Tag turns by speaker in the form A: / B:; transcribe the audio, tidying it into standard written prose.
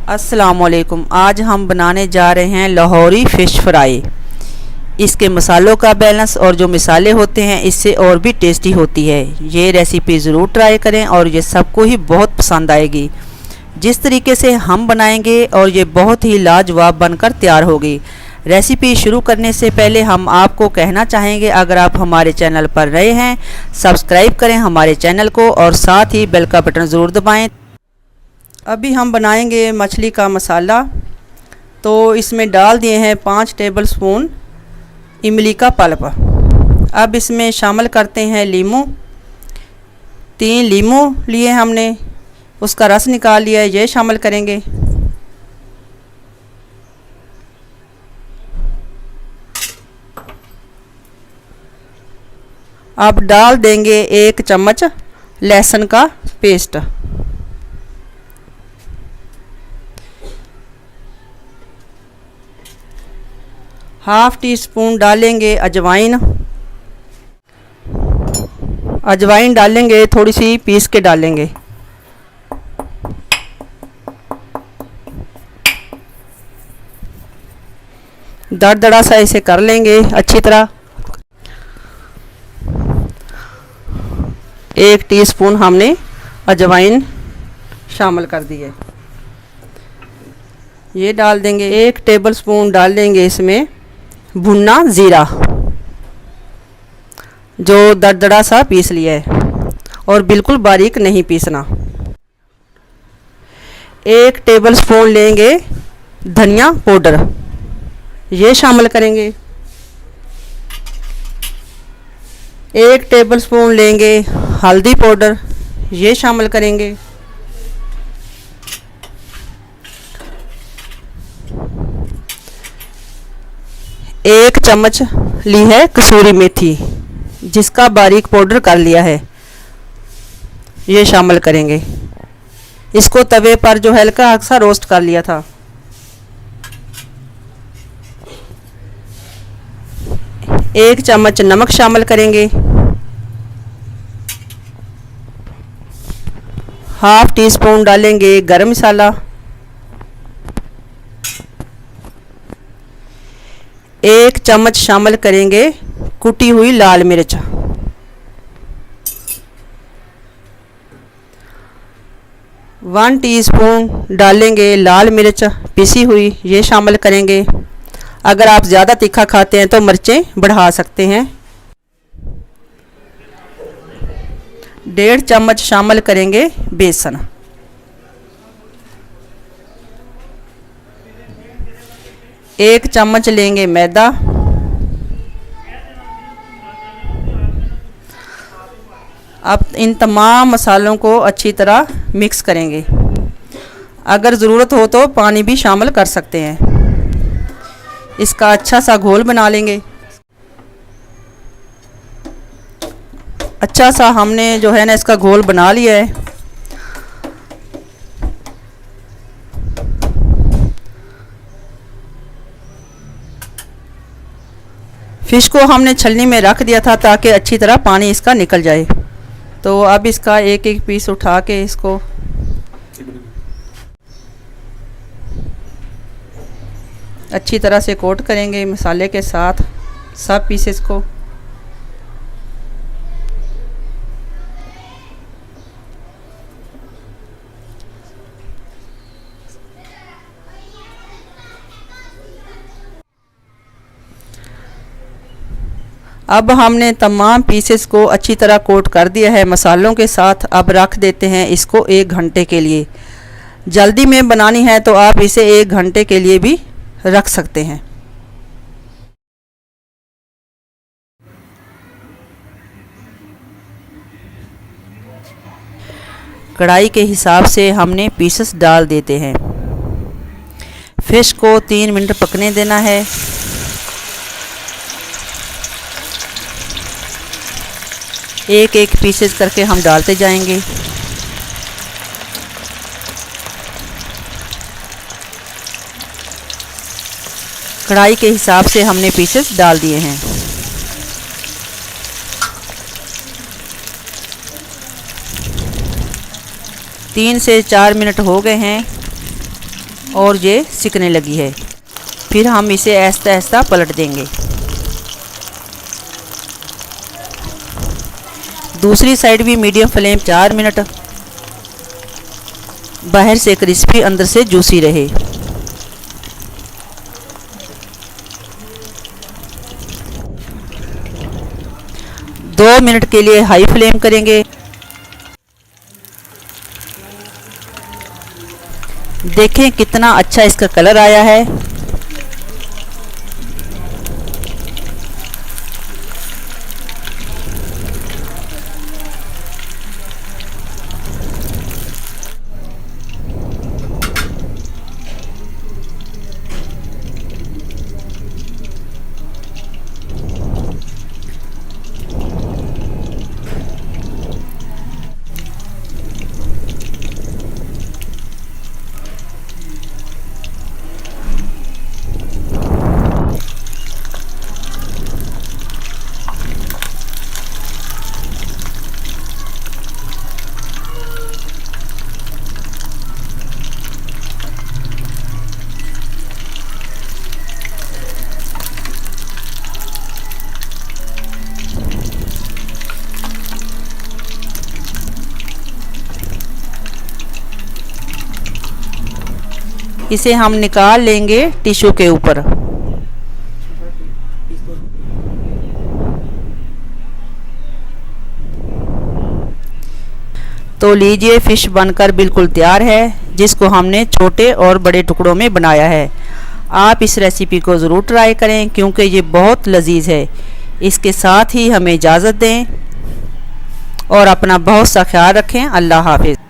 A: अस्सलामुअलैकुम। आज हम बनाने जा रहे हैं लाहौरी फ़िश फ्राई। इसके मसालों का बैलेंस और जो मिसालें होते हैं इससे और भी टेस्टी होती है। ये रेसिपी ज़रूर ट्राई करें और ये सबको ही बहुत पसंद आएगी। जिस तरीके से हम बनाएंगे और ये बहुत ही लाजवाब बनकर तैयार होगी। रेसिपी शुरू करने से पहले हम आपको कहना चाहेंगे, अगर आप हमारे चैनल पर नए हैं सब्सक्राइब करें हमारे चैनल को और साथ ही बेल का बटन ज़रूर दबाएं। अभी हम बनाएंगे मछली का मसाला। तो इसमें डाल दिए हैं 5 टेबलस्पून इमली का पल्प। अब इसमें शामिल करते हैं लीमू। 3 लीमू लिए हमने, उसका रस निकाल लिया है, ये शामिल करेंगे। अब डाल देंगे 1 चम्मच लहसुन का पेस्ट। हाफ़ टी स्पून डालेंगे अजवाइन। अजवाइन डालेंगे, थोड़ी सी पीस के डालेंगे। दरदरा सा इसे कर लेंगे अच्छी तरह। 1 टीस्पून हमने अजवाइन शामिल कर दी है, ये डाल देंगे। 1 टेबलस्पून डाल देंगे इसमें भुना ज़ीरा, जो दरदरा सा पीस लिया है और बिल्कुल बारीक नहीं पीसना। 1 टेबलस्पून लेंगे धनिया पाउडर, ये शामिल करेंगे। 1 टेबलस्पून लेंगे हल्दी पाउडर, ये शामिल करेंगे। 1 चम्मच ली है कसूरी मेथी, जिसका बारीक पाउडर कर लिया है, ये शामिल करेंगे। इसको तवे पर जो हल्का सा रोस्ट कर लिया था। 1 चम्मच नमक शामिल करेंगे। हाफ़ टी स्पून डालेंगे गरम मसाला। 1 चम्मच शामिल करेंगे कुटी हुई लाल मिर्च। 1 टीस्पून डालेंगे लाल मिर्च पिसी हुई, ये शामिल करेंगे। अगर आप ज़्यादा तीखा खाते हैं तो मिर्चें बढ़ा सकते हैं। 1.5 चम्मच शामिल करेंगे बेसन। 1 चम्मच लेंगे मैदा। अब इन तमाम मसालों को अच्छी तरह मिक्स करेंगे। अगर ज़रूरत हो तो पानी भी शामिल कर सकते हैं। इसका अच्छा सा घोल बना लेंगे। अच्छा सा हमने जो है ना इसका घोल बना लिया है। फ़िश को हमने छलनी में रख दिया था ताकि अच्छी तरह पानी इसका निकल जाए। तो अब इसका एक एक पीस उठा के इसको अच्छी तरह से कोट करेंगे मसाले के साथ सब पीसेस को। अब हमने तमाम पीसेस को अच्छी तरह कोट कर दिया है मसालों के साथ। अब रख देते हैं इसको 1 घंटे के लिए। जल्दी में बनानी है तो आप इसे 1 घंटे के लिए भी रख सकते हैं। कढ़ाई के हिसाब से हमने पीसेस डाल देते हैं। फ़िश को 3 मिनट पकने देना है। एक एक पीसेस करके हम डालते जाएंगे। कढ़ाई के हिसाब से हमने पीसेस डाल दिए हैं। 3 से 4 मिनट हो गए हैं। और ये सिकने लगी है। फिर हम इसे ऐसा ऐसा पलट देंगे। दूसरी साइड भी मीडियम फ्लेम 4 मिनट, बाहर से क्रिस्पी अंदर से जूसी रहे। दो मिनट के लिए हाई फ्लेम करेंगे। देखें कितना अच्छा इसका कलर आया है। इसे हम निकाल लेंगे टिश्यू के ऊपर। तो लीजिए, फिश बनकर बिल्कुल तैयार है, जिसको हमने छोटे और बड़े टुकड़ों में बनाया है। आप इस रेसिपी को ज़रूर ट्राई करें क्योंकि ये बहुत लजीज है। इसके साथ ही हमें इजाज़त दें और अपना बहुत सा ख्याल रखें। अल्लाह हाफिज़।